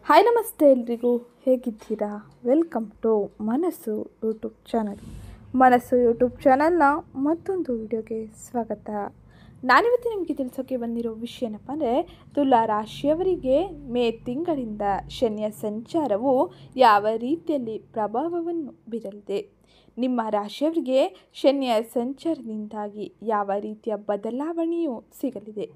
Hi ನಮಸ್ತೆ ಎಲ್ರಿಗೂ, ಹೇಗಿದ್ದೀರಾ? ವೆಲ್ಕಮ್ ಟು ಮನಸ್ಸು ಯೂಟ್ಯೂಬ್ ಚಾನಲ್. ಮನಸ್ಸು ಯೂಟ್ಯೂಬ್ ಚಾನಲ್ನ ಮತ್ತೊಂದು ವಿಡಿಯೋಗೆ ಸ್ವಾಗತ. ನಾನಿವತ್ತು ನಿಮಗೆ ತಿಳಿಸೋಕ್ಕೆ ಬಂದಿರೋ ವಿಷಯ ಏನಪ್ಪ ಅಂದರೆ, ತುಲಾ ರಾಶಿಯವರಿಗೆ ಮೇ ತಿಂಗಳಿಂದ ಶನಿಯ ಸಂಚಾರವು ಯಾವ ರೀತಿಯಲ್ಲಿ ಪ್ರಭಾವವನ್ನು ಬೀರಲಿದೆ, ನಿಮ್ಮ ರಾಶಿಯವರಿಗೆ ಶನಿಯ ಸಂಚಾರದಿಂದಾಗಿ ಯಾವ ರೀತಿಯ ಬದಲಾವಣೆಯೂ ಸಿಗಲಿದೆ,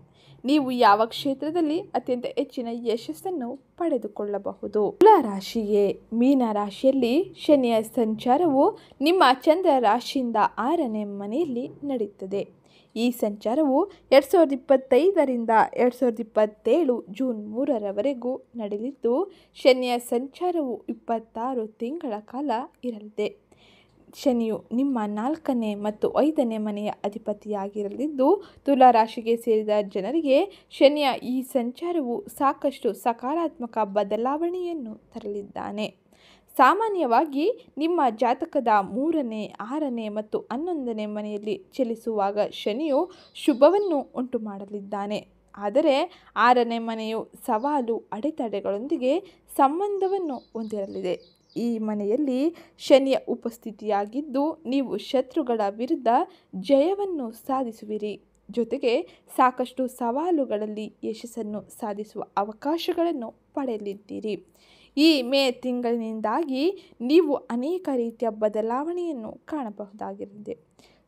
ನೀವು ಯಾವ ಕ್ಷೇತ್ರದಲ್ಲಿ ಅತ್ಯಂತ ಹೆಚ್ಚಿನ ಯಶಸ್ಸನ್ನು ಪಡೆದುಕೊಳ್ಳಬಹುದು. ತುಲಾ ರಾಶಿಗೆ ಮೀನ ರಾಶಿಯಲ್ಲಿ ಶನಿಯ ಸಂಚಾರವು ನಿಮ್ಮ ಚಂದ್ರ ರಾಶಿಯಿಂದ 6ನೇ ಮನೆಯಲ್ಲಿ ನಡೆಯುತ್ತದೆ. ಈ ಸಂಚಾರವು 2025ರಿಂದ 2027 ಜೂನ್ 3ರವರೆಗೂ ನಡೆಯಲಿದ್ದು, ಶನಿಯ ಸಂಚಾರವು 26 ತಿಂಗಳ ಕಾಲ ಇರಲಿದೆ. ಶನಿಯು ನಿಮ್ಮ 4ನೇ ಮತ್ತು 5ನೇ ಮನೆಯ ಅಧಿಪತಿಯಾಗಿರಲಿದ್ದು, ತುಲಾ ರಾಶಿಗೆ ಸೇರಿದ ಜನರಿಗೆ ಶನಿಯ ಈ ಸಂಚಾರವು ಸಾಕಷ್ಟು ಸಕಾರಾತ್ಮಕ ಬದಲಾವಣೆಯನ್ನು ತರಲಿದ್ದಾನೆ. ಸಾಮಾನ್ಯವಾಗಿ ನಿಮ್ಮ ಜಾತಕದ 3ನೇ, 6ನೇ ಮತ್ತು 11ನೇ ಮನೆಯಲ್ಲಿ ಚಲಿಸುವಾಗ ಶನಿಯು ಶುಭವನ್ನು ಉಂಟು ಮಾಡಲಿದ್ದಾನೆ. ಆದರೆ 6ನೇ ಮನೆಯು ಸವಾಲು ಅಡೆತಡೆಗಳೊಂದಿಗೆ ಸಂಬಂಧವನ್ನು ಹೊಂದಿರಲಿದೆ. ಈ ಮನೆಯಲ್ಲಿ ಶನಿಯ ಉಪಸ್ಥಿತಿಯಾಗಿದ್ದು, ನೀವು ಶತ್ರುಗಳ ವಿರುದ್ಧ ಜಯವನ್ನು ಸಾಧಿಸುವಿರಿ. ಜೊತೆಗೆ ಸಾಕಷ್ಟು ಸವಾಲುಗಳಲ್ಲಿ ಯಶಸ್ಸನ್ನು ಸಾಧಿಸುವ ಅವಕಾಶಗಳನ್ನು ಪಡೆಯಲಿದ್ದೀರಿ. ಈ ಮೇ ತಿಂಗಳಿನಿಂದಾಗಿ ನೀವು ಅನೇಕ ರೀತಿಯ ಬದಲಾವಣೆಯನ್ನು ಕಾಣಬಹುದಾಗಿರುತ್ತದೆ.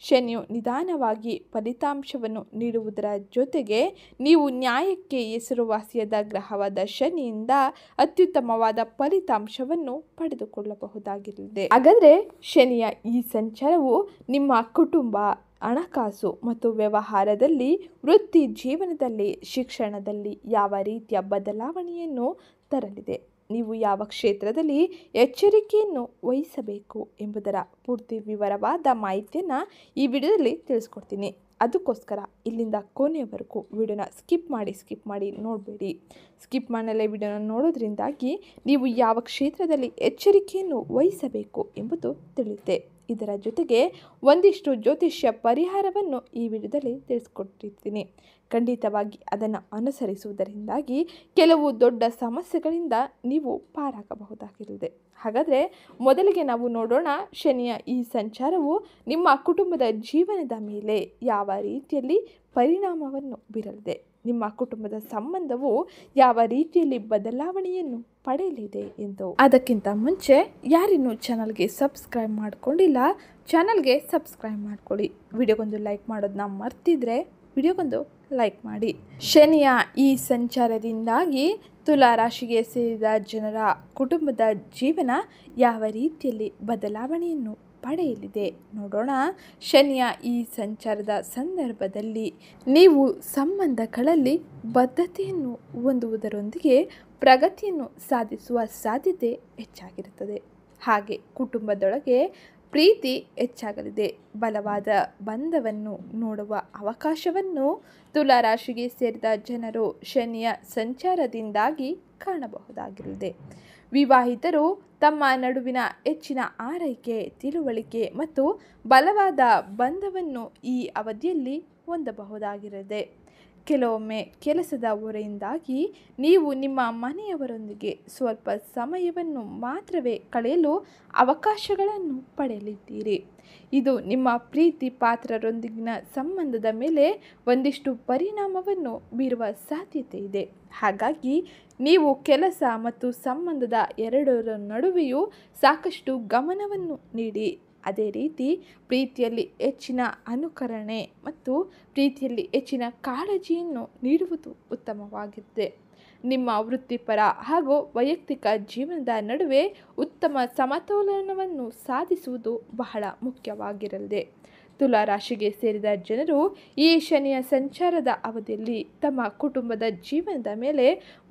ಶನಿಯು ನಿಧಾನವಾಗಿ ಫಲಿತಾಂಶವನ್ನು ನೀಡುವುದರ ಜೊತೆಗೆ, ನೀವು ನ್ಯಾಯಕ್ಕೆ ಹೆಸರುವಾಸಿಯಾದ ಗ್ರಹವಾದ ಶನಿಯಿಂದ ಅತ್ಯುತ್ತಮವಾದ ಫಲಿತಾಂಶವನ್ನು ಪಡೆದುಕೊಳ್ಳಬಹುದಾಗಿರುತ್ತದೆ. ಹಾಗಾದರೆ ಶನಿಯ ಈ ಸಂಚಾರವು ನಿಮ್ಮ ಕುಟುಂಬ, ಹಣಕಾಸು ಮತ್ತು ವ್ಯವಹಾರದಲ್ಲಿ, ವೃತ್ತಿ ಜೀವನದಲ್ಲಿ, ಶಿಕ್ಷಣದಲ್ಲಿ ಯಾವ ರೀತಿಯ ಬದಲಾವಣೆಯನ್ನು ತರಲಿದೆ, ನೀವು ಯಾವ ಕ್ಷೇತ್ರದಲ್ಲಿ ಎಚ್ಚರಿಕೆಯನ್ನು ವಹಿಸಬೇಕು ಎಂಬುದರ ಪೂರ್ತಿ ವಿವರವಾದ ಮಾಹಿತಿಯನ್ನು ಈ ವಿಡಿಯೋದಲ್ಲಿ ತಿಳಿಸ್ಕೊಡ್ತೀನಿ. ಅದಕ್ಕೋಸ್ಕರ ಇಲ್ಲಿಂದ ಕೊನೆಯವರೆಗೂ ವಿಡಿಯೋನ ಸ್ಕಿಪ್ ಮಾಡಿ ನೋಡಬೇಡಿ. ಸ್ಕಿಪ್ ಮಾಡಲೇ ವಿಡಿಯೋನ ನೋಡೋದ್ರಿಂದಾಗಿ ನೀವು ಯಾವ ಕ್ಷೇತ್ರದಲ್ಲಿ ಎಚ್ಚರಿಕೆಯನ್ನು ವಹಿಸಬೇಕು ಎಂಬುದು ತಿಳಿಯುತ್ತೆ. ಇದರ ಜೊತೆಗೆ ಒಂದಿಷ್ಟು ಜ್ಯೋತಿಷ್ಯ ಪರಿಹಾರವನ್ನು ಈ ವಿಡಿಯೋದಲ್ಲಿ ತಿಳಿಸ್ಕೊಟ್ಟಿರ್ತೀನಿ. ಖಂಡಿತವಾಗಿ ಅದನ್ನು ಅನುಸರಿಸುವುದರಿಂದಾಗಿ ಕೆಲವು ದೊಡ್ಡ ಸಮಸ್ಯೆಗಳಿಂದ ನೀವು ಪಾರಾಗಬಹುದಾಗಿರುತ್ತದೆ. ಹಾಗಾದರೆ ಮೊದಲಿಗೆ ನಾವು ನೋಡೋಣ, ಶನಿಯ ಈ ಸಂಚಾರವು ನಿಮ್ಮ ಕುಟುಂಬದ ಜೀವನದ ಮೇಲೆ ಯಾವ ರೀತಿಯಲ್ಲಿ ಪರಿಣಾಮವನ್ನು ಬೀರಲಿದೆ, ನಿಮ್ಮ ಕುಟುಂಬದ ಸಂಬಂಧವು ಯಾವ ರೀತಿಯಲ್ಲಿ ಬದಲಾವಣೆಯನ್ನು ಪಡೆಯಲಿದೆ ಎಂದು. ಅದಕ್ಕಿಂತ ಮುಂಚೆ ಯಾರಿನ್ನೂ ಚಾನಲ್ಗೆ ಸಬ್ಸ್ಕ್ರೈಬ್ ಮಾಡಿಕೊಂಡಿಲ್ಲ, ಚಾನಲ್ಗೆ ಸಬ್ಸ್ಕ್ರೈಬ್ ಮಾಡ್ಕೊಳ್ಳಿ. ವಿಡಿಯೋಗೊಂದು ಲೈಕ್ ಮಾಡೋದನ್ನ ಮರ್ತಿದ್ರೆ ವಿಡಿಯೋಗೊಂದು ಲೈಕ್ ಮಾಡಿ. ಶನಿಯ ಈ ಸಂಚಾರದಿಂದಾಗಿ ತುಲಾ ರಾಶಿಗೆ ಸೇರಿದ ಜನರ ಕುಟುಂಬದ ಜೀವನ ಯಾವ ರೀತಿಯಲ್ಲಿ ಬದಲಾವಣೆಯನ್ನು ಪಡೆಯಲಿದೆ ನೋಡೋಣ. ಶನಿಯ ಈ ಸಂಚಾರದ ಸಂದರ್ಭದಲ್ಲಿ ನೀವು ಸಂಬಂಧಗಳಲ್ಲಿ ಬದ್ಧತೆಯನ್ನು ಹೊಂದುವುದರೊಂದಿಗೆ ಪ್ರಗತಿಯನ್ನು ಸಾಧಿಸುವ ಸಾಧ್ಯತೆ ಹೆಚ್ಚಾಗಿರುತ್ತದೆ. ಹಾಗೆ ಕುಟುಂಬದೊಳಗೆ ಪ್ರೀತಿ ಹೆಚ್ಚಾಗಲಿದೆ. ಬಲವಾದ ಬಂಧವನ್ನು ನೋಡುವ ಅವಕಾಶವನ್ನು ತುಲಾ ರಾಶಿಗೆ ಸೇರಿದ ಜನರು ಶನಿಯ ಸಂಚಾರದಿಂದಾಗಿ ಕಾಣಬಹುದಾಗಿರುತ್ತದೆ. ವಿವಾಹಿತರು ತಮ್ಮ ನಡುವಿನ ಹೆಚ್ಚಿನ ಆರೈಕೆ, ತಿಳುವಳಿಕೆ ಮತ್ತು ಬಲವಾದ ಬಂಧವನ್ನು ಈ ಅವಧಿಯಲ್ಲಿ ಹೊಂದಬಹುದಾಗಿರುತ್ತದೆ. ಕೆಲವೊಮ್ಮೆ ಕೆಲಸದ ಹೊರೆಯಿಂದಾಗಿ ನೀವು ನಿಮ್ಮ ಮನೆಯವರೊಂದಿಗೆ ಸ್ವಲ್ಪ ಸಮಯವನ್ನು ಮಾತ್ರವೇ ಕಳೆಯಲು ಅವಕಾಶಗಳನ್ನು ಪಡೆಯಲಿದ್ದೀರಿ. ಇದು ನಿಮ್ಮ ಪ್ರೀತಿ ಪಾತ್ರರೊಂದಿಗಿನ ಸಂಬಂಧದ ಮೇಲೆ ಒಂದಿಷ್ಟು ಪರಿಣಾಮವನ್ನು ಬೀರುವ ಸಾಧ್ಯತೆ ಇದೆ. ಹಾಗಾಗಿ ನೀವು ಕೆಲಸ ಮತ್ತು ಸಂಬಂಧದ ಎರಡರ ನಡುವೆಯೂ ಸಾಕಷ್ಟು ಗಮನವನ್ನು ನೀಡಿ. ಅದೇ ರೀತಿ ಪ್ರೀತಿಯಲ್ಲಿ ಹೆಚ್ಚಿನ ಅನುಕರಣೆ ಮತ್ತು ಪ್ರೀತಿಯಲ್ಲಿ ಹೆಚ್ಚಿನ ಕಾಳಜಿಯನ್ನು ನೀಡುವುದು ಉತ್ತಮವಾಗಿದೆ. ನಿಮ್ಮ ವೃತ್ತಿಪರ ಹಾಗೂ ವೈಯಕ್ತಿಕ ಜೀವನದ ನಡುವೆ ಉತ್ತಮ ಸಮತೋಲನವನ್ನು ಸಾಧಿಸುವುದು ಬಹಳ ಮುಖ್ಯವಾಗಿರಲಿದೆ. ತುಲಾ ರಾಶಿಗೆ ಸೇರಿದ ಜನರು ಈ ಶನಿಯ ಸಂಚಾರದ ಅವಧಿಯಲ್ಲಿ ತಮ್ಮ ಕುಟುಂಬದ ಜೀವನದ ಮೇಲೆ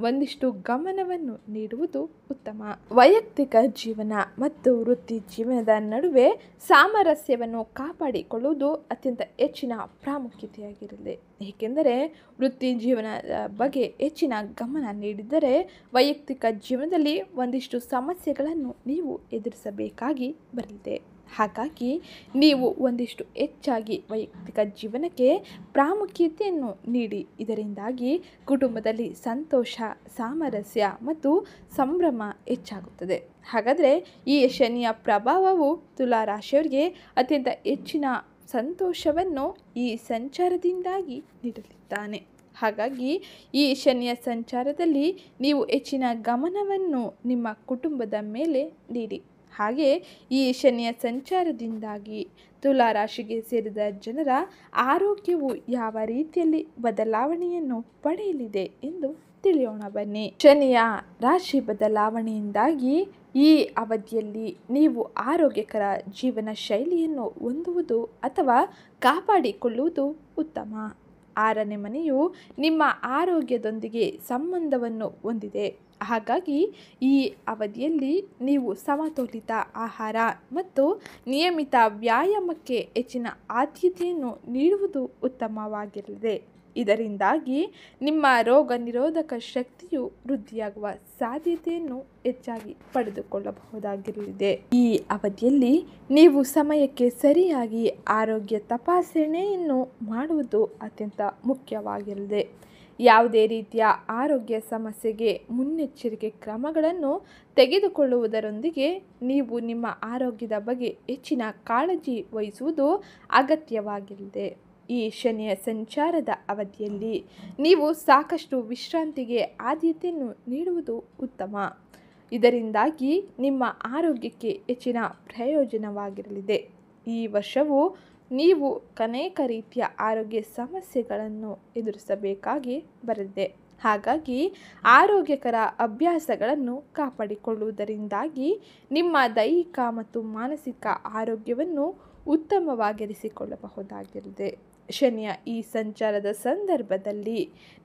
ಒಂದಿಷ್ಟು ಗಮನವನ್ನು ನೀಡುವುದು ಉತ್ತಮ. ವೈಯಕ್ತಿಕ ಜೀವನ ಮತ್ತು ವೃತ್ತಿ ಜೀವನದ ನಡುವೆ ಸಾಮರಸ್ಯವನ್ನು ಕಾಪಾಡಿಕೊಳ್ಳುವುದು ಅತ್ಯಂತ ಹೆಚ್ಚಿನ ಪ್ರಾಮುಖ್ಯತೆಯಾಗಿರಲಿದೆ. ಏಕೆಂದರೆ ವೃತ್ತಿ ಜೀವನದ ಬಗ್ಗೆ ಹೆಚ್ಚಿನ ಗಮನ ನೀಡಿದರೆ ವೈಯಕ್ತಿಕ ಜೀವನದಲ್ಲಿ ಒಂದಿಷ್ಟು ಸಮಸ್ಯೆಗಳನ್ನು ನೀವು ಎದುರಿಸಬೇಕಾಗಿ ಬರಲಿದೆ. ಹಾಗಾಗಿ ನೀವು ಒಂದಿಷ್ಟು ಹೆಚ್ಚಾಗಿ ವೈಯಕ್ತಿಕ ಜೀವನಕ್ಕೆ ಪ್ರಾಮುಖ್ಯತೆಯನ್ನು ನೀಡಿ. ಇದರಿಂದಾಗಿ ಕುಟುಂಬದಲ್ಲಿ ಸಂತೋಷ, ಸಾಮರಸ್ಯ ಮತ್ತು ಸಂಭ್ರಮ ಹೆಚ್ಚಾಗುತ್ತದೆ. ಹಾಗಾದರೆ ಈ ಶನಿಯ ಪ್ರಭಾವವು ತುಲಾ ರಾಶಿಯವರಿಗೆ ಅತ್ಯಂತ ಹೆಚ್ಚಿನ ಸಂತೋಷವನ್ನು ಈ ಸಂಚಾರದಿಂದಾಗಿ ನೀಡಲಿದ್ದಾನೆ. ಹಾಗಾಗಿ ಈ ಶನಿಯ ಸಂಚಾರದಲ್ಲಿ ನೀವು ಹೆಚ್ಚಿನ ಗಮನವನ್ನು ನಿಮ್ಮ ಕುಟುಂಬದ ಮೇಲೆ ನೀಡಿ. ಹಾಗೆ ಈ ಶನಿಯ ಸಂಚಾರದಿಂದಾಗಿ ತುಲಾ ರಾಶಿಗೆ ಸೇರಿದ ಜನರ ಆರೋಗ್ಯವು ಯಾವ ರೀತಿಯಲ್ಲಿ ಬದಲಾವಣೆಯನ್ನು ಪಡೆಯಲಿದೆ ಎಂದು ತಿಳಿಯೋಣ ಬನ್ನಿ. ಶನಿಯ ರಾಶಿ ಬದಲಾವಣೆಯಿಂದಾಗಿ ಈ ಅವಧಿಯಲ್ಲಿ ನೀವು ಆರೋಗ್ಯಕರ ಜೀವನ ಶೈಲಿಯನ್ನು ಹೊಂದುವುದು ಅಥವಾ ಕಾಪಾಡಿಕೊಳ್ಳುವುದು ಉತ್ತಮ. 6ನೇ ಮನೆಯು ನಿಮ್ಮ ಆರೋಗ್ಯದೊಂದಿಗೆ ಸಂಬಂಧವನ್ನು ಹೊಂದಿದೆ. ಹಾಗಾಗಿ ಈ ಅವಧಿಯಲ್ಲಿ ನೀವು ಸಮತೋಲಿತ ಆಹಾರ ಮತ್ತು ನಿಯಮಿತ ವ್ಯಾಯಾಮಕ್ಕೆ ಹೆಚ್ಚಿನ ಆದ್ಯತೆಯನ್ನು ನೀಡುವುದು ಉತ್ತಮವಾಗಿರಲಿದೆ. ಇದರಿಂದಾಗಿ ನಿಮ್ಮ ರೋಗ ನಿರೋಧಕ ಶಕ್ತಿಯು ವೃದ್ಧಿಯಾಗುವ ಸಾಧ್ಯತೆಯನ್ನು ಹೆಚ್ಚಾಗಿ ಪಡೆದುಕೊಳ್ಳಬಹುದಾಗಿರಲಿದೆ. ಈ ಅವಧಿಯಲ್ಲಿ ನೀವು ಸಮಯಕ್ಕೆ ಸರಿಯಾಗಿ ಆರೋಗ್ಯ ತಪಾಸಣೆಯನ್ನು ಮಾಡುವುದು ಅತ್ಯಂತ ಮುಖ್ಯವಾಗಿರಲಿದೆ. ಯಾವುದೇ ರೀತಿಯ ಆರೋಗ್ಯ ಸಮಸ್ಯೆಗೆ ಮುನ್ನೆಚ್ಚರಿಕೆ ಕ್ರಮಗಳನ್ನು ತೆಗೆದುಕೊಳ್ಳುವುದರೊಂದಿಗೆ ನೀವು ನಿಮ್ಮ ಆರೋಗ್ಯದ ಬಗ್ಗೆ ಹೆಚ್ಚಿನ ಕಾಳಜಿ ವಹಿಸುವುದು ಅಗತ್ಯವಾಗಿರಲಿದೆ. ಈ ಶನಿಯ ಸಂಚಾರದ ಅವಧಿಯಲ್ಲಿ ನೀವು ಸಾಕಷ್ಟು ವಿಶ್ರಾಂತಿಗೆ ಆದ್ಯತೆಯನ್ನು ನೀಡುವುದು ಉತ್ತಮ. ಇದರಿಂದಾಗಿ ನಿಮ್ಮ ಆರೋಗ್ಯಕ್ಕೆ ಹೆಚ್ಚಿನ ಪ್ರಯೋಜನವಾಗಿರಲಿದೆ. ಈ ವರ್ಷವು ನೀವು ಅನೇಕ ರೀತಿಯ ಆರೋಗ್ಯ ಸಮಸ್ಯೆಗಳನ್ನು ಎದುರಿಸಬೇಕಾಗಿ ಬರಲಿದೆ. ಹಾಗಾಗಿ ಆರೋಗ್ಯಕರ ಅಭ್ಯಾಸಗಳನ್ನು ಕಾಪಾಡಿಕೊಳ್ಳುವುದರಿಂದಾಗಿ ನಿಮ್ಮ ದೈಹಿಕ ಮತ್ತು ಮಾನಸಿಕ ಆರೋಗ್ಯವನ್ನು ಉತ್ತಮವಾಗಿರಿಸಿಕೊಳ್ಳಬಹುದಾಗಿದೆ. ಶನಿಯ ಈ ಸಂಚಾರದ ಸಂದರ್ಭದಲ್ಲಿ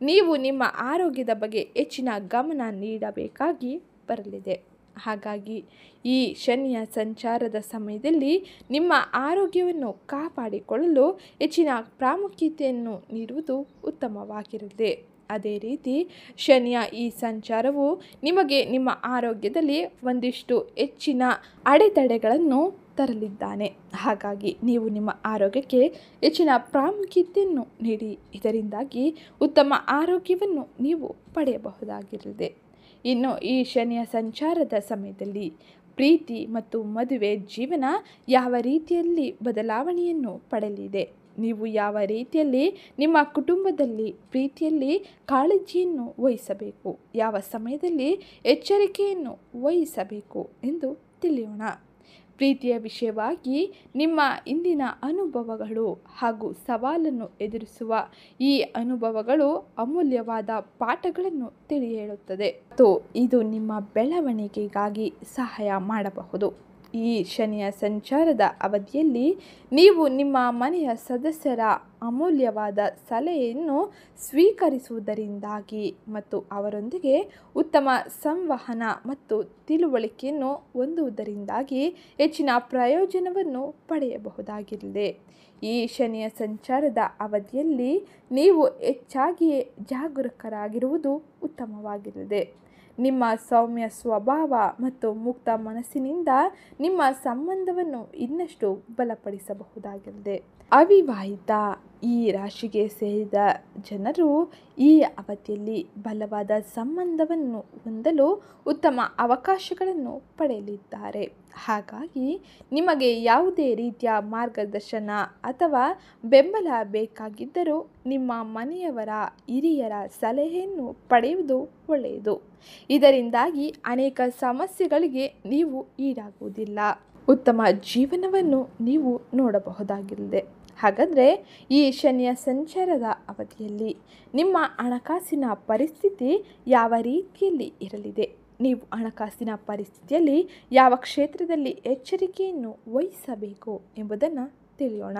ನೀವು ನಿಮ್ಮ ಆರೋಗ್ಯದ ಬಗ್ಗೆ ಹೆಚ್ಚಿನ ಗಮನ ನೀಡಬೇಕಾಗಿ ಬರಲಿದೆ. ಹಾಗಾಗಿ ಈ ಶನಿಯ ಸಂಚಾರದ ಸಮಯದಲ್ಲಿ ನಿಮ್ಮ ಆರೋಗ್ಯವನ್ನು ಕಾಪಾಡಿಕೊಳ್ಳಲು ಹೆಚ್ಚಿನ ಪ್ರಾಮುಖ್ಯತೆಯನ್ನು ನೀಡುವುದು ಉತ್ತಮವಾಗಿರಲಿದೆ. ಅದೇ ರೀತಿ ಶನಿಯ ಈ ಸಂಚಾರವು ನಿಮಗೆ ನಿಮ್ಮ ಆರೋಗ್ಯದಲ್ಲಿ ಒಂದಿಷ್ಟು ಹೆಚ್ಚಿನ ಅಡೆತಡೆಗಳನ್ನು ತರಲಿದ್ದಾನೆ. ಹಾಗಾಗಿ ನೀವು ನಿಮ್ಮ ಆರೋಗ್ಯಕ್ಕೆ ಹೆಚ್ಚಿನ ಪ್ರಾಮುಖ್ಯತೆಯನ್ನು ನೀಡಿ. ಇದರಿಂದಾಗಿ ಉತ್ತಮ ಆರೋಗ್ಯವನ್ನು ನೀವು ಪಡೆಯಬಹುದಾಗಿರಲಿದೆ. ಇನ್ನು ಈ ಶನಿಯ ಸಂಚಾರದ ಸಮಯದಲ್ಲಿ ಪ್ರೀತಿ ಮತ್ತು ಮದುವೆ ಜೀವನ ಯಾವ ರೀತಿಯಲ್ಲಿ ಬದಲಾವಣೆಯನ್ನು ಪಡೆಯಲಿದೆ, ನೀವು ಯಾವ ರೀತಿಯಲ್ಲಿ ನಿಮ್ಮ ಕುಟುಂಬದಲ್ಲಿ ಪ್ರೀತಿಯಲ್ಲಿ ಕಾಳಜಿಯನ್ನು ವಹಿಸಬೇಕು, ಯಾವ ಸಮಯದಲ್ಲಿ ಎಚ್ಚರಿಕೆಯನ್ನು ವಹಿಸಬೇಕು ಎಂದು ತಿಳಿಯೋಣ. ಪ್ರೀತಿಯ ವಿಷಯವಾಗಿ ನಿಮ್ಮ ಇಂದಿನ ಅನುಭವಗಳು ಹಾಗೂ ಸವಾಲನ್ನು ಎದುರಿಸುವ ಈ ಅನುಭವಗಳು ಅಮೂಲ್ಯವಾದ ಪಾಠಗಳನ್ನು ತಿಳಿ ಹೇಳುತ್ತದೆ ಮತ್ತು ಇದು ನಿಮ್ಮ ಬೆಳವಣಿಗೆಗಾಗಿ ಸಹಾಯ ಮಾಡಬಹುದು. ಈ ಶನಿಯ ಸಂಚಾರದ ಅವಧಿಯಲ್ಲಿ ನೀವು ನಿಮ್ಮ ಮನೆಯ ಸದಸ್ಯರ ಅಮೂಲ್ಯವಾದ ಸಲಹೆಯನ್ನು ಸ್ವೀಕರಿಸುವುದರಿಂದಾಗಿ ಮತ್ತು ಅವರೊಂದಿಗೆ ಉತ್ತಮ ಸಂವಹನ ಮತ್ತು ತಿಳುವಳಿಕೆಯನ್ನು ಹೊಂದುವುದರಿಂದಾಗಿ ಹೆಚ್ಚಿನ ಪ್ರಯೋಜನವನ್ನು ಪಡೆಯಬಹುದಾಗಿರಲಿದೆ. ಈ ಶನಿಯ ಸಂಚಾರದ ಅವಧಿಯಲ್ಲಿ ನೀವು ಹೆಚ್ಚಾಗಿಯೇ ಜಾಗರೂಕರಾಗಿರುವುದು ಉತ್ತಮವಾಗಿರಲಿದೆ. ನಿಮ್ಮ ಸೌಮ್ಯ ಸ್ವಭಾವ ಮತ್ತು ಮುಕ್ತ ಮನಸ್ಸಿನಿಂದ ನಿಮ್ಮ ಸಂಬಂಧವನ್ನು ಇನ್ನಷ್ಟು ಬಲಪಡಿಸಬಹುದಾಗಿದೆ. ಅವಿವಾಹಿತ ಈ ರಾಶಿಗೆ ಸೇರಿದ ಜನರು ಈ ಅವಧಿಯಲ್ಲಿ ಬಲವಾದ ಸಂಬಂಧವನ್ನು ಹೊಂದಲು ಉತ್ತಮ ಅವಕಾಶಗಳನ್ನು ಪಡೆಯಲಿದ್ದಾರೆ. ಹಾಗಾಗಿ ನಿಮಗೆ ಯಾವುದೇ ರೀತಿಯ ಮಾರ್ಗದರ್ಶನ ಅಥವಾ ಬೆಂಬಲ ಬೇಕಾಗಿದ್ದರೂ ನಿಮ್ಮ ಮನೆಯವರ ಹಿರಿಯರ ಸಲಹೆಯನ್ನು ಪಡೆಯುವುದು ಒಳ್ಳೆಯದು. ಇದರಿಂದಾಗಿ ಅನೇಕ ಸಮಸ್ಯೆಗಳಿಗೆ ನೀವು ಈಡಾಗುವುದಿಲ್ಲ. ಉತ್ತಮ ಜೀವನವನ್ನು ನೀವು ನೋಡಬಹುದಾಗಿದೆ. ಹಾಗಾದರೆ ಈ ಶನಿಯ ಸಂಚಾರದ ಅವಧಿಯಲ್ಲಿ ನಿಮ್ಮ ಹಣಕಾಸಿನ ಪರಿಸ್ಥಿತಿ ಯಾವ ರೀತಿಯಲ್ಲಿ ಇರಲಿದೆ, ನೀವು ಹಣಕಾಸಿನ ಪರಿಸ್ಥಿತಿಯಲ್ಲಿ ಯಾವ ಕ್ಷೇತ್ರದಲ್ಲಿ ಎಚ್ಚರಿಕೆಯನ್ನು ವಹಿಸಬೇಕು ಎಂಬುದನ್ನು ತಿಳಿಯೋಣ.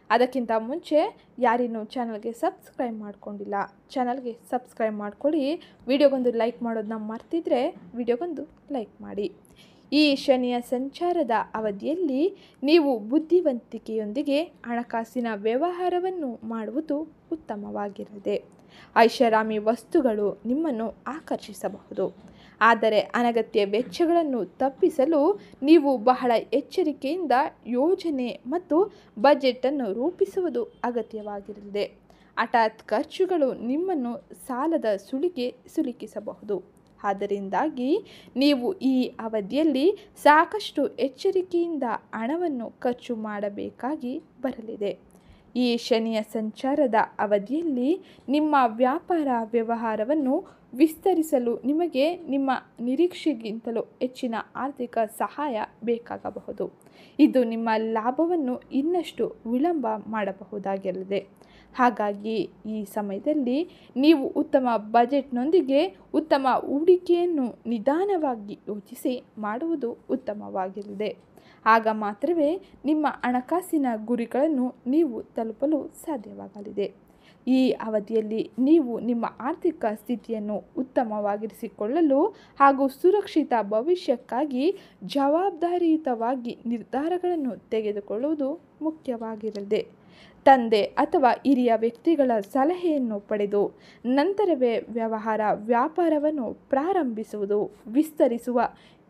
ಅದಕ್ಕಿಂತ ಮುಂಚೆ ಯಾರಿನ್ನೂ ಚಾನಲ್ಗೆ ಸಬ್ಸ್ಕ್ರೈಬ್ ಮಾಡ್ಕೊಂಡಿಲ್ಲ, ಚಾನಲ್ಗೆ ಸಬ್ಸ್ಕ್ರೈಬ್ ಮಾಡ್ಕೊಳ್ಳಿ. ವಿಡಿಯೋಗೊಂದು ಲೈಕ್ ಮಾಡೋದನ್ನ ಮರ್ತಿದ್ರೆ ವಿಡಿಯೋಗೊಂದು ಲೈಕ್ ಮಾಡಿ. ಈ ಶನಿಯ ಸಂಚಾರದ ಅವಧಿಯಲ್ಲಿ ನೀವು ಬುದ್ಧಿವಂತಿಕೆಯೊಂದಿಗೆ ಹಣಕಾಸಿನ ವ್ಯವಹಾರವನ್ನು ಮಾಡುವುದು ಉತ್ತಮವಾಗಿರಲಿದೆ. ಐಷಾರಾಮಿ ವಸ್ತುಗಳು ನಿಮ್ಮನ್ನು ಆಕರ್ಷಿಸಬಹುದು. ಆದರೆ ಅನಗತ್ಯ ವೆಚ್ಚಗಳನ್ನು ತಪ್ಪಿಸಲು ನೀವು ಬಹಳ ಎಚ್ಚರಿಕೆಯಿಂದ ಯೋಜನೆ ಮತ್ತು ಬಜೆಟನ್ನು ರೂಪಿಸುವುದು ಅಗತ್ಯವಾಗಿರಲಿದೆ. ಹಠಾತ್ ಖರ್ಚುಗಳು ನಿಮ್ಮನ್ನು ಸಾಲದ ಸುಳಿಗೆ ಸಿಲುಕಿಸಬಹುದು. ಆದ್ದರಿಂದಾಗಿ ನೀವು ಈ ಅವಧಿಯಲ್ಲಿ ಸಾಕಷ್ಟು ಎಚ್ಚರಿಕೆಯಿಂದ ಹಣವನ್ನು ಖರ್ಚು ಮಾಡಬೇಕಾಗಿ ಬರಲಿದೆ. ಈ ಶನಿಯ ಸಂಚಾರದ ಅವಧಿಯಲ್ಲಿ ನಿಮ್ಮ ವ್ಯಾಪಾರ ವ್ಯವಹಾರವನ್ನು ವಿಸ್ತರಿಸಲು ನಿಮಗೆ ನಿಮ್ಮ ನಿರೀಕ್ಷೆಗಿಂತಲೂ ಹೆಚ್ಚಿನ ಆರ್ಥಿಕ ಸಹಾಯ ಬೇಕಾಗಬಹುದು. ಇದು ನಿಮ್ಮ ಲಾಭವನ್ನು ಇನ್ನಷ್ಟು ವಿಳಂಬ ಮಾಡಬಹುದಾಗಿರಲಿದೆ. ಹಾಗಾಗಿ ಈ ಸಮಯದಲ್ಲಿ ನೀವು ಉತ್ತಮ ಬಜೆಟ್ನೊಂದಿಗೆ ಉತ್ತಮ ಹೂಡಿಕೆಯನ್ನು ನಿಧಾನವಾಗಿ ಯೋಚಿಸಿ ಮಾಡುವುದು ಉತ್ತಮವಾಗಿರಲಿದೆ. ಆಗ ಮಾತ್ರವೇ ನಿಮ್ಮ ಹಣಕಾಸಿನ ಗುರಿಗಳನ್ನು ನೀವು ತಲುಪಲು ಸಾಧ್ಯವಾಗಲಿದೆ. ಈ ಅವಧಿಯಲ್ಲಿ ನೀವು ನಿಮ್ಮ ಆರ್ಥಿಕ ಸ್ಥಿತಿಯನ್ನು ಉತ್ತಮವಾಗಿರಿಸಿಕೊಳ್ಳಲು ಹಾಗೂ ಸುರಕ್ಷಿತ ಭವಿಷ್ಯಕ್ಕಾಗಿ ಜವಾಬ್ದಾರಿಯುತವಾಗಿ ನಿರ್ಧಾರಗಳನ್ನು ತೆಗೆದುಕೊಳ್ಳುವುದು ಮುಖ್ಯವಾಗಿರಲಿದೆ. ತಂದೆ ಅಥವಾ ಹಿರಿಯ ವ್ಯಕ್ತಿಗಳ ಸಲಹೆಯನ್ನು ಪಡೆದು ನಂತರವೇ ವ್ಯಾಪಾರವನ್ನು ಪ್ರಾರಂಭಿಸುವುದು, ವಿಸ್ತರಿಸುವ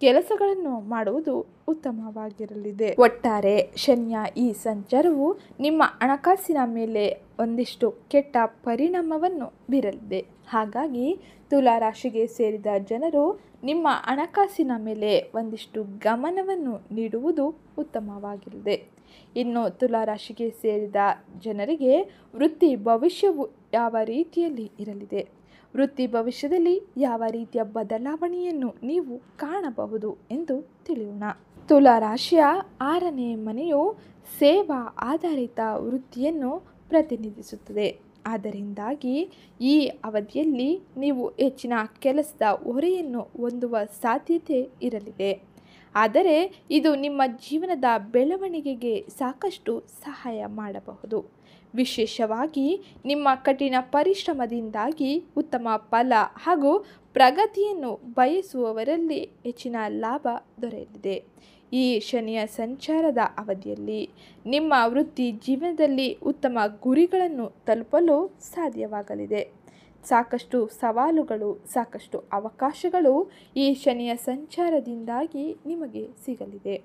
ಕೆಲಸಗಳನ್ನು ಮಾಡುವುದು ಉತ್ತಮವಾಗಿರಲಿದೆ. ಒಟ್ಟಾರೆ ಶನಿಯ ಈ ಸಂಚಾರವು ನಿಮ್ಮ ಹಣಕಾಸಿನ ಮೇಲೆ ಒಂದಿಷ್ಟು ಕೆಟ್ಟ ಪರಿಣಾಮವನ್ನು ಬೀರಲಿದೆ. ಹಾಗಾಗಿ ತುಲಾ ರಾಶಿಗೆ ಸೇರಿದ ಜನರು ನಿಮ್ಮ ಹಣಕಾಸಿನ ಮೇಲೆ ಒಂದಿಷ್ಟು ಗಮನವನ್ನು ನೀಡುವುದು ಉತ್ತಮವಾಗಿರಲಿದೆ. ಇನ್ನು ತುಲಾ ರಾಶಿಗೆ ಸೇರಿದ ಜನರಿಗೆ ವೃತ್ತಿ ಭವಿಷ್ಯವು ಯಾವ ರೀತಿಯಲ್ಲಿ ಇರಲಿದೆ, ವೃತ್ತಿ ಭವಿಷ್ಯದಲ್ಲಿ ಯಾವ ರೀತಿಯ ಬದಲಾವಣೆಯನ್ನು ನೀವು ಕಾಣಬಹುದು ಎಂದು ತಿಳಿಯೋಣ. ತುಲಾ ರಾಶಿಯ 6ನೇ ಮನೆಯು ಸೇವಾ ಆಧಾರಿತ ವೃತ್ತಿಯನ್ನು ಪ್ರತಿನಿಧಿಸುತ್ತದೆ. ಆದ್ದರಿಂದಾಗಿ ಈ ಅವಧಿಯಲ್ಲಿ ನೀವು ಹೆಚ್ಚಿನ ಕೆಲಸದ ಹೊರೆಯನ್ನು ಹೊಂದುವ ಸಾಧ್ಯತೆ ಇರಲಿದೆ. ಆದರೆ ಇದು ನಿಮ್ಮ ಜೀವನದ ಬೆಳವಣಿಗೆಗೆ ಸಾಕಷ್ಟು ಸಹಾಯ ಮಾಡಬಹುದು. ವಿಶೇಷವಾಗಿ ನಿಮ್ಮ ಕಠಿಣ ಪರಿಶ್ರಮದಿಂದಾಗಿ ಉತ್ತಮ ಫಲ ಹಾಗೂ ಪ್ರಗತಿಯನ್ನು ಬಯಸುವವರಲ್ಲಿ ಹೆಚ್ಚಿನ ಲಾಭ ದೊರೆಯಲಿದೆ. ಈ ಶನಿಯ ಸಂಚಾರದ ಅವಧಿಯಲ್ಲಿ ನಿಮ್ಮ ವೃತ್ತಿ ಜೀವನದಲ್ಲಿ ಉತ್ತಮ ಗುರಿಗಳನ್ನು ತಲುಪಲು ಸಾಧ್ಯವಾಗಲಿದೆ. ಸಾಕಷ್ಟು ಸವಾಲುಗಳು, ಸಾಕಷ್ಟು ಅವಕಾಶಗಳು ಈ ಶನಿಯ ಸಂಚಾರದಿಂದಾಗಿ ನಿಮಗೆ ಸಿಗಲಿದೆ.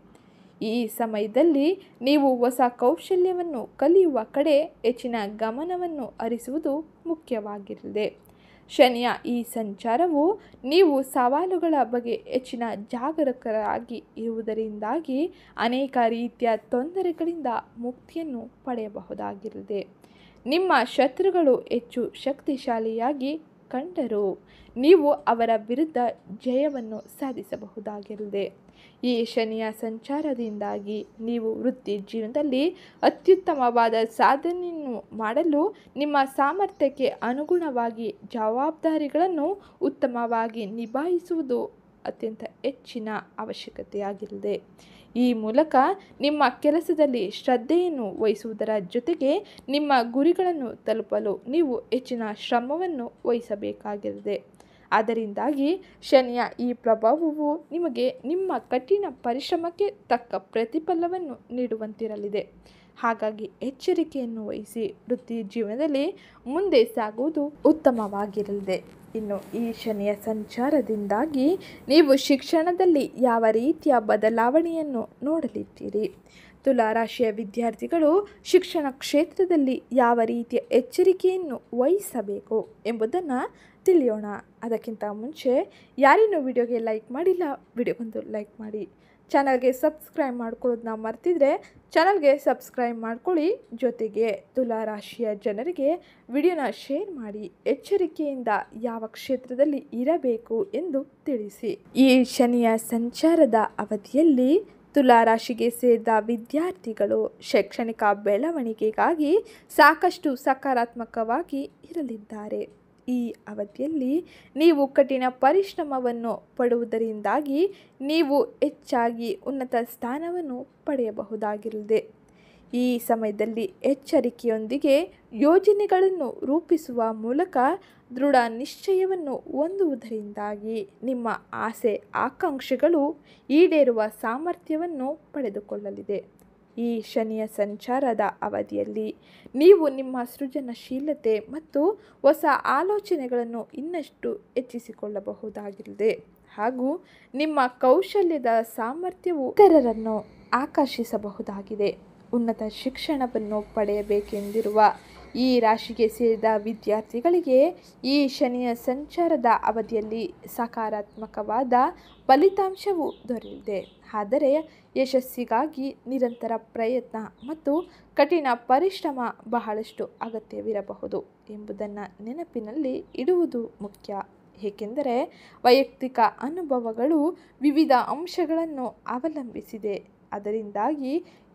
ಈ ಸಮಯದಲ್ಲಿ ನೀವು ಹೊಸ ಕೌಶಲ್ಯವನ್ನು ಕಲಿಯುವ ಕಡೆ ಹೆಚ್ಚಿನ ಗಮನವನ್ನು ಹರಿಸುವುದು ಮುಖ್ಯವಾಗಿರಲಿದೆ. ಶನಿಯ ಈ ಸಂಚಾರವು ನೀವು ಸವಾಲುಗಳ ಬಗ್ಗೆ ಹೆಚ್ಚಿನ ಜಾಗರೂಕರಾಗಿ ಇರುವುದರಿಂದಾಗಿ ಅನೇಕ ರೀತಿಯ ತೊಂದರೆಗಳಿಂದ ಮುಕ್ತಿಯನ್ನು ಪಡೆಯಬಹುದಾಗಿರಲಿದೆ. ನಿಮ್ಮ ಶತ್ರುಗಳು ಹೆಚ್ಚು ಶಕ್ತಿಶಾಲಿಯಾಗಿ ಕಂಡರೂ ನೀವು ಅವರ ವಿರುದ್ಧ ಜಯವನ್ನು ಸಾಧಿಸಬಹುದಾಗಿರಲಿದೆ. ಈ ಶನಿಯ ಸಂಚಾರದಿಂದಾಗಿ ನೀವು ವೃತ್ತಿ ಜೀವನದಲ್ಲಿ ಅತ್ಯುತ್ತಮವಾದ ಸಾಧನೆಯನ್ನು ಮಾಡಲು ನಿಮ್ಮ ಸಾಮರ್ಥ್ಯಕ್ಕೆ ಅನುಗುಣವಾಗಿ ಜವಾಬ್ದಾರಿಗಳನ್ನು ಉತ್ತಮವಾಗಿ ನಿಭಾಯಿಸುವುದು ಅತ್ಯಂತ ಹೆಚ್ಚಿನ ಅವಶ್ಯಕತೆಯಾಗಿರಲಿದೆ. ಈ ಮೂಲಕ ನಿಮ್ಮ ಕೆಲಸದಲ್ಲಿ ಶ್ರದ್ಧೆಯನ್ನು ವಹಿಸುವುದರ ಜೊತೆಗೆ ನಿಮ್ಮ ಗುರಿಗಳನ್ನು ತಲುಪಲು ನೀವು ಹೆಚ್ಚಿನ ಶ್ರಮವನ್ನು ವಹಿಸಬೇಕಾಗಿರಲಿದೆ. ಅದರಿಂದಾಗಿ ಶನಿಯ ಈ ಪ್ರಭಾವವು ನಿಮಗೆ ನಿಮ್ಮ ಕಠಿಣ ಪರಿಶ್ರಮಕ್ಕೆ ತಕ್ಕ ಪ್ರತಿಫಲವನ್ನು ನೀಡುವಂತಿರಲಿದೆ. ಹಾಗಾಗಿ ಎಚ್ಚರಿಕೆಯನ್ನು ವಹಿಸಿ ವೃತ್ತಿ ಜೀವನದಲ್ಲಿ ಮುಂದೆ ಸಾಗುವುದು ಉತ್ತಮವಾಗಿರಲಿದೆ. ಇನ್ನು ಈ ಶನಿಯ ಸಂಚಾರದಿಂದಾಗಿ ನೀವು ಶಿಕ್ಷಣದಲ್ಲಿ ಯಾವ ರೀತಿಯ ಬದಲಾವಣೆಯನ್ನು ನೋಡಲಿದ್ದೀರಿ? ತುಲಾ ರಾಶಿಯ ವಿದ್ಯಾರ್ಥಿಗಳು ಶಿಕ್ಷಣ ಕ್ಷೇತ್ರದಲ್ಲಿ ಯಾವ ರೀತಿಯ ಎಚ್ಚರಿಕೆಯನ್ನು ವಹಿಸಬೇಕು ಎಂಬುದನ್ನು ತಿಳಿಯೋಣ. ಅದಕ್ಕಿಂತ ಮುಂಚೆ ಯಾರಿನ್ನೂ ವಿಡಿಯೋಗೆ ಲೈಕ್ ಮಾಡಿಲ್ಲ, ವಿಡಿಯೋಗೊಂದು ಲೈಕ್ ಮಾಡಿ. ಚಾನಲ್ಗೆ ಸಬ್ಸ್ಕ್ರೈಬ್ ಮಾಡ್ಕೊಳ್ಳೋದನ್ನ ಮರ್ತಿದ್ರೆ ಚಾನಲ್ಗೆ ಸಬ್ಸ್ಕ್ರೈಬ್ ಮಾಡ್ಕೊಳ್ಳಿ. ಜೊತೆಗೆ ತುಲಾ ರಾಶಿಯ ಜನರಿಗೆ ವಿಡಿಯೋನ ಶೇರ್ ಮಾಡಿ ಎಚ್ಚರಿಕೆಯಿಂದ ಯಾವ ಕ್ಷೇತ್ರದಲ್ಲಿ ಇರಬೇಕು ಎಂದು ತಿಳಿಸಿ. ಈ ಶನಿಯ ಸಂಚಾರದ ಅವಧಿಯಲ್ಲಿ ತುಲಾ ರಾಶಿಗೆ ಸೇರಿದ ವಿದ್ಯಾರ್ಥಿಗಳು ಶೈಕ್ಷಣಿಕ ಬೆಳವಣಿಗೆಗಾಗಿ ಸಾಕಷ್ಟು ಸಕಾರಾತ್ಮಕವಾಗಿ ಇರಲಿದ್ದಾರೆ. ಈ ಅವಧಿಯಲ್ಲಿ ನೀವು ಕಠಿಣ ಪರಿಶ್ರಮವನ್ನು ಪಡುವುದರಿಂದಾಗಿ ನೀವು ಹೆಚ್ಚಾಗಿ ಉನ್ನತ ಸ್ಥಾನವನ್ನು ಪಡೆಯಬಹುದಾಗಿರಲಿದೆ. ಈ ಸಮಯದಲ್ಲಿ ಎಚ್ಚರಿಕೆಯೊಂದಿಗೆ ಯೋಜನೆಗಳನ್ನು ರೂಪಿಸುವ ಮೂಲಕ ದೃಢ ನಿಶ್ಚಯವನ್ನು ಹೊಂದುವುದರಿಂದಾಗಿ ನಿಮ್ಮ ಆಸೆ ಆಕಾಂಕ್ಷೆಗಳು ಈಡೇರುವ ಸಾಮರ್ಥ್ಯವನ್ನು ಪಡೆದುಕೊಳ್ಳಲಿದೆ. ಈ ಶನಿಯ ಸಂಚಾರದ ಅವಧಿಯಲ್ಲಿ ನೀವು ನಿಮ್ಮ ಸೃಜನಶೀಲತೆ ಮತ್ತು ಹೊಸ ಆಲೋಚನೆಗಳನ್ನು ಇನ್ನಷ್ಟು ಹೆಚ್ಚಿಸಿಕೊಳ್ಳಬಹುದಾಗಿದೆ. ಹಾಗೂ ನಿಮ್ಮ ಕೌಶಲ್ಯದ ಸಾಮರ್ಥ್ಯವು ಇತರರನ್ನು ಆಕರ್ಷಿಸಬಹುದಾಗಿದೆ. ಉನ್ನತ ಶಿಕ್ಷಣವನ್ನು ಪಡೆಯಬೇಕೆಂದಿರುವ ಈ ರಾಶಿಗೆ ಸೇರಿದ ವಿದ್ಯಾರ್ಥಿಗಳಿಗೆ ಈ ಶನಿಯ ಸಂಚಾರದ ಅವಧಿಯಲ್ಲಿ ಸಕಾರಾತ್ಮಕವಾದ ಫಲಿತಾಂಶವು ದೊರೆಯಲಿದೆ. ಆದರೆ ಯಶಸ್ಸಿಗಾಗಿ ನಿರಂತರ ಪ್ರಯತ್ನ ಮತ್ತು ಕಠಿಣ ಪರಿಶ್ರಮ ಬಹಳಷ್ಟು ಅಗತ್ಯವಿರಬಹುದು ಎಂಬುದನ್ನು ನೆನಪಿನಲ್ಲಿ ಇಡುವುದು ಮುಖ್ಯ. ಏಕೆಂದರೆ ವೈಯಕ್ತಿಕ ಅನುಭವಗಳು ವಿವಿಧ ಅಂಶಗಳನ್ನು ಅವಲಂಬಿಸಿದೆ. ಅದರಿಂದಾಗಿ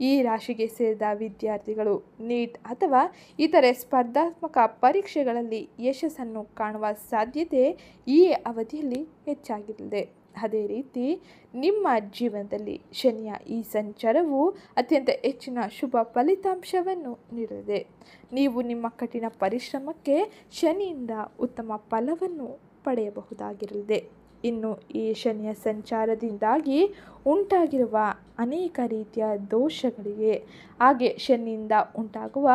ಈ ರಾಶಿಗೆ ಸೇರಿದ ವಿದ್ಯಾರ್ಥಿಗಳು ನೀಟ್ ಅಥವಾ ಇತರೆ ಸ್ಪರ್ಧಾತ್ಮಕ ಪರೀಕ್ಷೆಗಳಲ್ಲಿ ಯಶಸ್ಸನ್ನು ಕಾಣುವ ಸಾಧ್ಯತೆ ಈ ಅವಧಿಯಲ್ಲಿ ಹೆಚ್ಚಾಗಿರಲಿದೆ. ಅದೇ ರೀತಿ ನಿಮ್ಮ ಜೀವನದಲ್ಲಿ ಶನಿಯ ಈ ಸಂಚಾರವು ಅತ್ಯಂತ ಹೆಚ್ಚಿನ ಶುಭ ಫಲಿತಾಂಶವನ್ನು ನೀಡಲಿದೆ. ನೀವು ನಿಮ್ಮ ಕಠಿಣ ಪರಿಶ್ರಮಕ್ಕೆ ಶನಿಯಿಂದ ಉತ್ತಮ ಫಲವನ್ನು ಪಡೆಯಬಹುದಾಗಿರಲಿದೆ. ಇನ್ನು ಈ ಶನಿಯ ಸಂಚಾರದಿಂದಾಗಿ ಉಂಟಾಗಿರುವ ಅನೇಕ ರೀತಿಯ ದೋಷಗಳಿಗೆ ಹಾಗೆ ಶನಿಯಿಂದ ಉಂಟಾಗುವ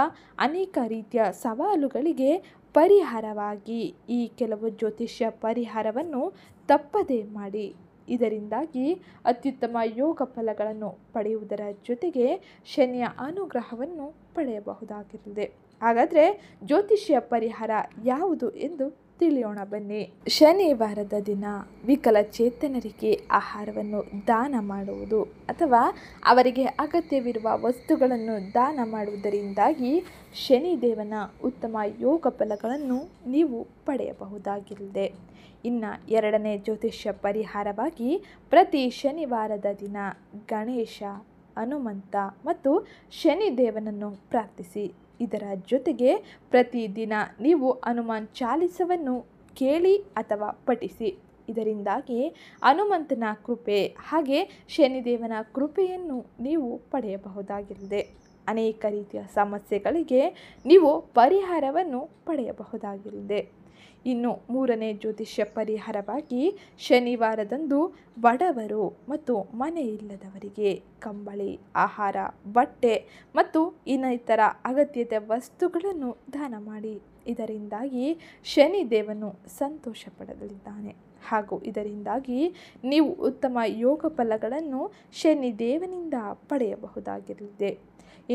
ಅನೇಕ ರೀತಿಯ ಸವಾಲುಗಳಿಗೆ ಪರಿಹಾರವಾಗಿ ಈ ಕೆಲವು ಜ್ಯೋತಿಷ್ಯ ಪರಿಹಾರವನ್ನು ತಪ್ಪದೇ ಮಾಡಿ. ಇದರಿಂದಾಗಿ ಅತ್ಯುತ್ತಮ ಯೋಗ ಫಲಗಳನ್ನು ಪಡೆಯುವುದರ ಜೊತೆಗೆ ಶನಿಯ ಅನುಗ್ರಹವನ್ನು ಪಡೆಯಬಹುದಾಗಿರುತ್ತದೆ. ಹಾಗಾದರೆ ಜ್ಯೋತಿಷ್ಯ ಪರಿಹಾರ ಯಾವುದು ಎಂದು ತಿಳಿಯೋಣ ಬನ್ನಿ. ಶನಿವಾರದ ದಿನ ವಿಕಲಚೇತನರಿಗೆ ಆಹಾರವನ್ನು ದಾನ ಮಾಡುವುದು ಅಥವಾ ಅವರಿಗೆ ಅಗತ್ಯವಿರುವ ವಸ್ತುಗಳನ್ನು ದಾನ ಮಾಡುವುದರಿಂದಾಗಿ ಶನಿದೇವನ ಉತ್ತಮ ಯೋಗ ಫಲಗಳನ್ನು ನೀವು ಪಡೆಯಬಹುದಾಗಿರುತ್ತದೆ. ಇನ್ನು ಎರಡನೇ ಜ್ಯೋತಿಷ್ಯ ಪರಿಹಾರವಾಗಿ ಪ್ರತಿ ಶನಿವಾರದ ದಿನ ಗಣೇಶ, ಹನುಮಂತ ಮತ್ತು ಶನಿದೇವನನ್ನು ಪ್ರಾರ್ಥಿಸಿ. ಇದರ ಜೊತೆಗೆ ಪ್ರತಿದಿನ ನೀವು ಹನುಮಾನ್ ಚಾಲಿಸವನ್ನು ಕೇಳಿ ಅಥವಾ ಪಠಿಸಿ. ಇದರಿಂದಾಗಿ ಹನುಮಂತನ ಕೃಪೆ ಹಾಗೆ ಶನಿದೇವನ ಕೃಪೆಯನ್ನು ನೀವು ಪಡೆಯಬಹುದಾಗಿರುತ್ತದೆ. ಅನೇಕ ರೀತಿಯ ಸಮಸ್ಯೆಗಳಿಗೆ ನೀವು ಪರಿಹಾರವನ್ನು ಪಡೆಯಬಹುದಾಗಿರುತ್ತದೆ. ಇನ್ನು ಮೂರನೇ ಜ್ಯೋತಿಷ್ಯ ಪರಿಹಾರವಾಗಿ ಶನಿವಾರದಂದು ಬಡವರು ಮತ್ತು ಮನೆ ಇಲ್ಲದವರಿಗೆ ಕಂಬಳಿ, ಆಹಾರ, ಬಟ್ಟೆ ಮತ್ತು ಇನ್ನಿತರ ಅಗತ್ಯತೆ ವಸ್ತುಗಳನ್ನು ದಾನ ಮಾಡಿ. ಇದರಿಂದಾಗಿ ಶನಿದೇವನು ಸಂತೋಷ ಪಡಲಿದ್ದಾನೆ ಹಾಗೂ ಇದರಿಂದಾಗಿ ನೀವು ಉತ್ತಮ ಯೋಗ ಫಲಗಳನ್ನು ಶನಿದೇವನಿಂದ ಪಡೆಯಬಹುದಾಗಿರುತ್ತದೆ.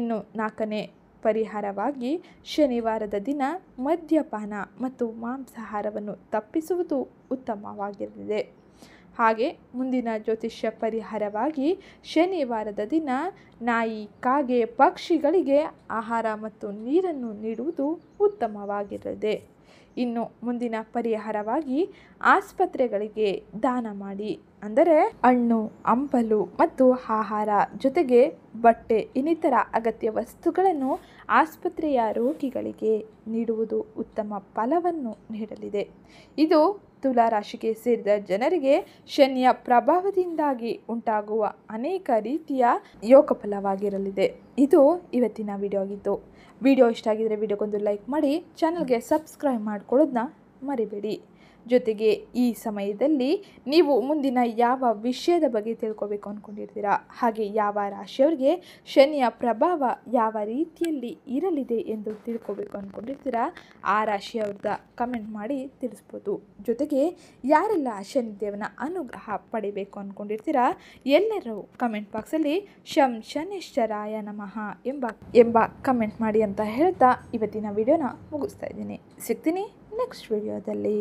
ಇನ್ನು ನಾಲ್ಕನೇ ಪರಿಹಾರವಾಗಿ ಶನಿವಾರದ ದಿನ ಮದ್ಯಪಾನ ಮತ್ತು ಮಾಂಸಾಹಾರವನ್ನು ತಪ್ಪಿಸುವುದು ಉತ್ತಮವಾಗಿರಲಿದೆ. ಹಾಗೆ ಮುಂದಿನ ಜ್ಯೋತಿಷ್ಯ ಪರಿಹಾರವಾಗಿ ಶನಿವಾರದ ದಿನ ನಾಯಿ, ಕಾಗೆ, ಪಕ್ಷಿಗಳಿಗೆ ಆಹಾರ ಮತ್ತು ನೀರನ್ನು ನೀಡುವುದು ಉತ್ತಮವಾಗಿರಲಿದೆ. ಇನ್ನು ಮುಂದಿನ ಪರಿಹಾರವಾಗಿ ಆಸ್ಪತ್ರೆಗಳಿಗೆ ದಾನ ಮಾಡಿ. ಅಂದರೆ ಹಣ್ಣು, ಹಂಪಲು ಮತ್ತು ಆಹಾರ ಜೊತೆಗೆ ಬಟ್ಟೆ ಇನ್ನಿತರ ಅಗತ್ಯ ವಸ್ತುಗಳನ್ನು ಆಸ್ಪತ್ರೆಯ ರೋಗಿಗಳಿಗೆ ನೀಡುವುದು ಉತ್ತಮ ಫಲವನ್ನು ನೀಡಲಿದೆ. ಇದು ತುಲಾ ರಾಶಿಗೆ ಸೇರಿದ ಜನರಿಗೆ ಶನಿಯ ಪ್ರಭಾವದಿಂದಾಗಿ ಉಂಟಾಗುವ ಅನೇಕ ರೀತಿಯ ಯೋಗ ಫಲವಾಗಿರಲಿದೆ. ಇದು ಇವತ್ತಿನ ವಿಡಿಯೋ ಆಗಿತ್ತು. ವಿಡಿಯೋ ಇಷ್ಟ ಆಗಿದರೆ ವಿಡಿಯೋಗೊಂದು ಲೈಕ್ ಮಾಡಿ, ಚಾನಲ್ಗೆ ಸಬ್ಸ್ಕ್ರೈಬ್ ಮಾಡ್ಕೊಳ್ಳೋದನ್ನ ಮರಿಬೇಡಿ. ಜೊತೆಗೆ ಈ ಸಮಯದಲ್ಲಿ ನೀವು ಮುಂದಿನ ಯಾವ ವಿಷಯದ ಬಗ್ಗೆ ತಿಳ್ಕೊಬೇಕು ಅಂದ್ಕೊಂಡಿರ್ತೀರಾ, ಹಾಗೆ ಯಾವ ರಾಶಿಯವರಿಗೆ ಶನಿಯ ಪ್ರಭಾವ ಯಾವ ರೀತಿಯಲ್ಲಿ ಇರಲಿದೆ ಎಂದು ತಿಳ್ಕೊಬೇಕು ಅಂದ್ಕೊಂಡಿರ್ತೀರಾ ಆ ರಾಶಿಯವ್ರದ್ದು ಕಮೆಂಟ್ ಮಾಡಿ ತಿಳಿಸ್ಬೋದು. ಜೊತೆಗೆ ಯಾರೆಲ್ಲ ಶನಿದೇವನ ಅನುಗ್ರಹ ಪಡಿಬೇಕು ಅಂದ್ಕೊಂಡಿರ್ತೀರಾ ಎಲ್ಲರೂ ಕಮೆಂಟ್ ಬಾಕ್ಸಲ್ಲಿ ಶಂ ಶನಿಶ್ಚರಾಯ ನಮಃ ಎಂಬ ಕಮೆಂಟ್ ಮಾಡಿ ಅಂತ ಹೇಳ್ತಾ ಇವತ್ತಿನ ವಿಡಿಯೋನ ಮುಗಿಸ್ತಾ ಇದ್ದೀನಿ. ಸಿಗ್ತೀನಿ ನೆಕ್ಸ್ಟ್ ವಿಡಿಯೋದಲ್ಲಿ.